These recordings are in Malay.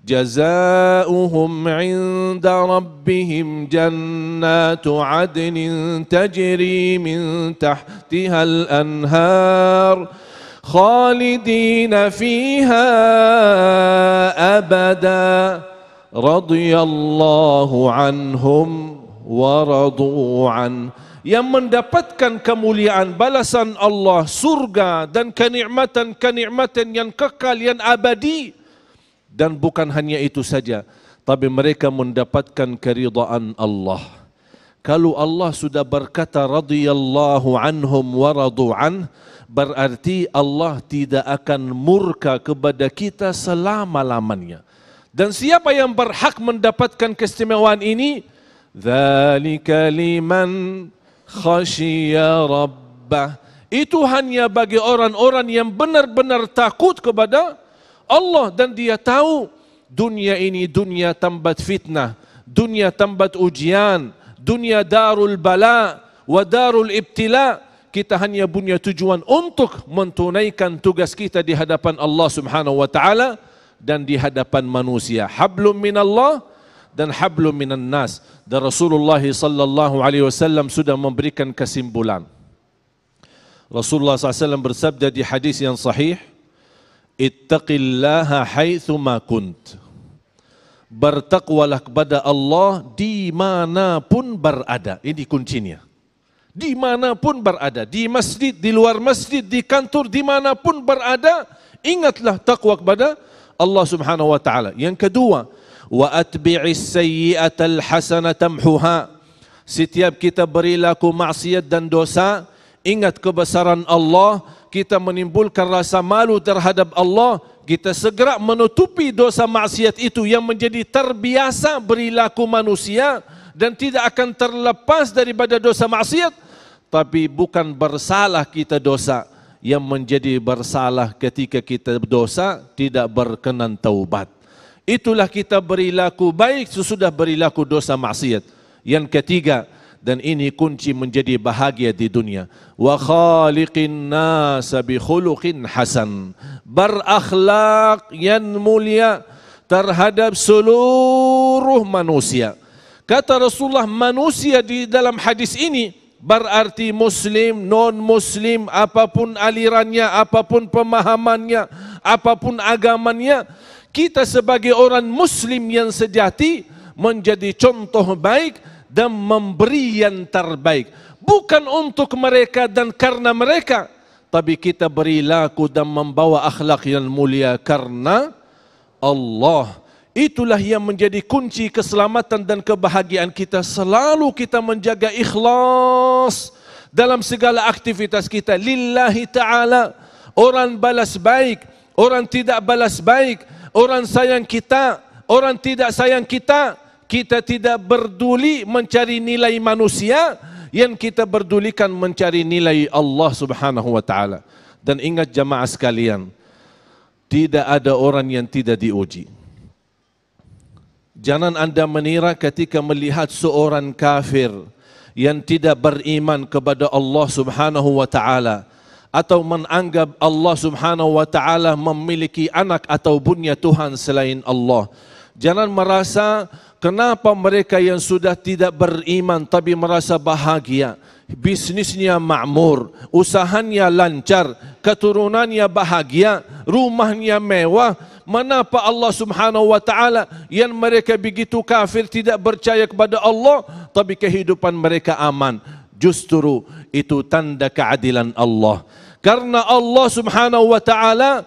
جزاؤهم عند ربهم جنات عدن تجري من تحتها الأنهار خالدين فيها أبدا رضي الله عنهم ورضوا عنه. Yang mendapatkan kemuliaan balasan Allah, surga dan kenikmatan-kenikmatan yang kekal, yang abadi. Dan bukan hanya itu saja, tapi mereka mendapatkan keridhaan Allah. Kalau Allah sudah berkata radhiyallahu anhum wa radu an, berarti Allah tidak akan murka kepada kita selama-lamanya. Dan siapa yang berhak mendapatkan keistimewaan ini? Dzalika liman khasyiya rabbah. Itu hanya bagi orang-orang yang benar-benar takut kepada Allah dan dia tahu dunia ini dunia tambat fitnah, dunia tambat ujian, dunia darul bala wa darul ibtila. Kita hanya punya tujuan untuk mentunaikan tugas kita di hadapan Allah Subhanahu wa taala dan di hadapan manusia. Hablum minallah dan hablum minan nas. Dan Rasulullah sallallahu alaihi wasallam sudah memberikan kesimpulan. Rasulullah SAW bersabda di hadis yang sahih, ittaqillaha haitsu ma kunt. Bertakwalah kepada Allah dimanapun berada. Ini kuncinya. Dimanapun berada, di masjid, di luar masjid, di kantor, dimanapun berada, ingatlah takwa kepada Allah Subhanahu wa taala. Yang kedua, wa atbi'is sayyi'atal hasanata tamhuha. Setiap kita berlaku maksiat dan dosa, ingat kebesaran Allah, kita menimbulkan rasa malu terhadap Allah, kita segera menutupi dosa maksiat itu yang menjadi terbiasa perilaku manusia dan tidak akan terlepas daripada dosa maksiat. Tapi bukan bersalah kita dosa, yang menjadi bersalah ketika kita dosa tidak berkenan taubat. Itulah kita perilaku baik sesudah perilaku dosa maksiat. Yang ketiga, dan ini kunci menjadi bahagia di dunia, wa khaliqin nasa bi khuluqin hasan. Berakhlak yang mulia terhadap seluruh manusia. Kata Rasulullah, manusia di dalam hadis ini berarti muslim, non-muslim, apapun alirannya, apapun pemahamannya, apapun agamanya. Kita sebagai orang muslim yang sejati menjadi contoh baik dan memberi yang terbaik. Bukan untuk mereka dan karena mereka, tapi kita berilaku dan membawa akhlak yang mulia karena Allah. Itulah yang menjadi kunci keselamatan dan kebahagiaan kita. Selalu kita menjaga ikhlas dalam segala aktivitas kita. Lillahi ta'ala. Orang balas baik, orang tidak balas baik, orang sayang kita, orang tidak sayang kita. Kita tidak berduli mencari nilai manusia, yang kita berdulikan mencari nilai Allah Subhanahu wa taala. Dan ingat jamaah sekalian, tidak ada orang yang tidak diuji. Jangan anda mengira ketika melihat seorang kafir yang tidak beriman kepada Allah Subhanahu wa taala atau menganggap Allah Subhanahu wa taala memiliki anak atau punya Tuhan selain Allah. Jangan merasa kenapa mereka yang sudah tidak beriman tapi merasa bahagia, bisnisnya makmur, usahanya lancar, keturunannya bahagia, rumahnya mewah. Menapa Allah Subhanahu wa taala yang mereka begitu kafir, tidak percaya kepada Allah, tapi kehidupan mereka aman? Justru itu tanda keadilan Allah. Karena Allah Subhanahu wa taala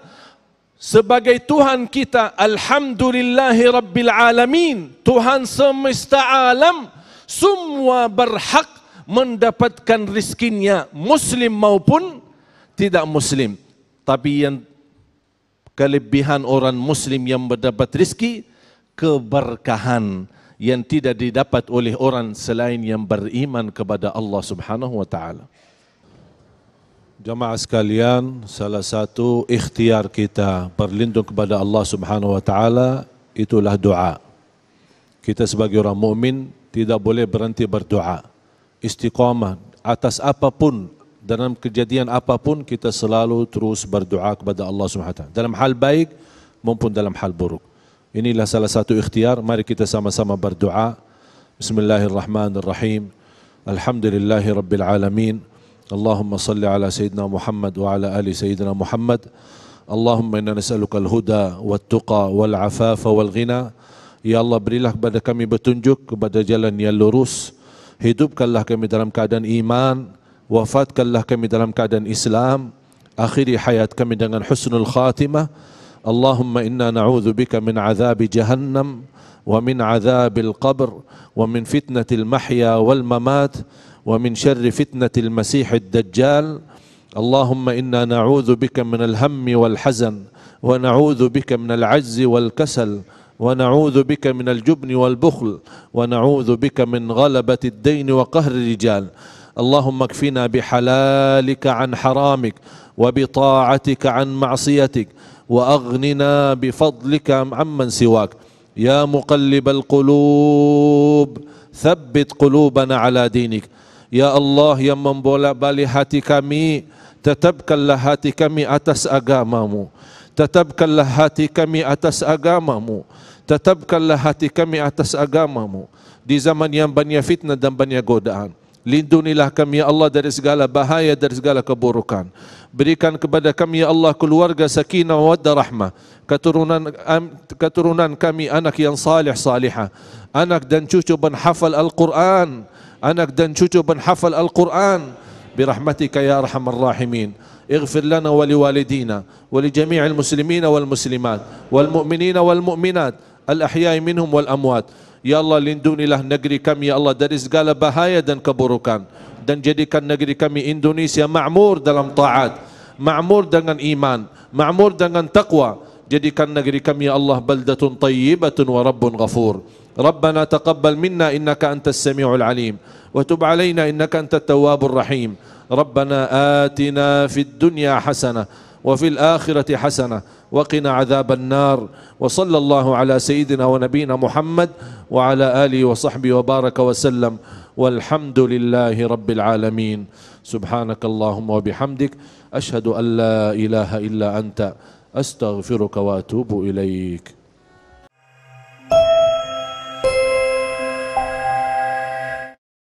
sebagai Tuhan kita, alhamdulillahi rabbil alamin, Tuhan semesta alam, semua berhak mendapatkan rizkinya, muslim maupun tidak muslim. Tapi yang kelebihan orang muslim yang mendapat rizki, keberkahan yang tidak didapat oleh orang selain yang beriman kepada Allah Subhanahu wa taala. Jamaah sekalian, salah satu ikhtiar kita berlindung kepada Allah Subhanahu wa taala itulah doa. Kita sebagai orang mukmin tidak boleh berhenti berdoa. Istiqamah atas apapun, dalam kejadian apapun kita selalu terus berdoa kepada Allah Subhanahu wa taala, dalam hal baik maupun dalam hal buruk. Inilah salah satu ikhtiar. Mari kita sama-sama berdoa. Bismillahirrahmanirrahim. Alhamdulillahi Rabbil Alamin. Allahumma salli ala Sayyidina Muhammad wa ala ali Sayyidina Muhammad. Allahumma inna nas'aluka al-huda wat-tuqa wal-afafa wal-ghina. Ya Allah, berilah kepada kami petunjuk kepada jalan yang lurus. Hidupkanlah kami dalam keadaan iman. Wafatkanlah kami dalam keadaan Islam. Akhiri hayat kami dengan husnul khatimah. Allahumma inna na'udzu bika min azab jahannam wa min azabil qabr wa min fitnatil mahya wal mamat wa min syarri fitnatil masiihid dajjal. Allahumma inna na'udzu bika min al-hammi wal hazan wa na'udzu bika min al-'ajzi wal kasal wa na'udzu bika min al-jubni wal bukhl wa na'udzu bika min ghalabati ad-dayn wa qahri rijal. Allahumma kfina bihalalika an haramik wa bita'atika an ma'siyatik وأغننا بفضلك عمن سواك يا مقلب القلوب ثبت قلوبنا على دينك يا الله yang membolak-balik hati kami, tetapkanlah hati kami atas agamamu, tetapkanlah hati kami atas agamamu, tetapkanlah hati kami atas agamamu di zaman yang banyak fitnah dan banyak godaan. Lindungilah kami ya Allah dari segala bahaya, dari segala keburukan. Berikan kepada kami ya Allah keluarga sakinah wa rahmah, keturunan kami anak yang salih salihah, anak dan cucu penghafal Al-Quran, anak dan cucu penghafal Al-Quran. Birahmatika ya arhamar rahimin. اغفر لنا ولوالدينا ولجميع المسلمين والمسلمات والمؤمنين والمؤمنات الأحياء منهم والأموات. Ya Allah, lindungilah negeri kami ya Allah dari segala bahaya dan keburukan, dan jadikan negeri kami Indonesia makmur dalam taat, makmur dengan iman, makmur dengan taqwa. Jadikan negeri kami ya Allah baldatun tayyibatun wa rabbun ghafur. Rabbana taqabbal minna innaka antas sami'ul alim wa tub alaina innaka antat tawwabur rahim. Rabbana atina fid dunya hasanah wa fil akhirati hasanah wa qina adzaban nar. Wa sallallahu ala sayyidina wa nabiyina Muhammad wa ala alihi wa sahbihi wa baraka wa sallam. Walhamdulillahi rabbil alamin. Subhanakallahumma wa bihamdik ashhadu an la ilaha illa anta astaghfiruka wa atubu ilaik.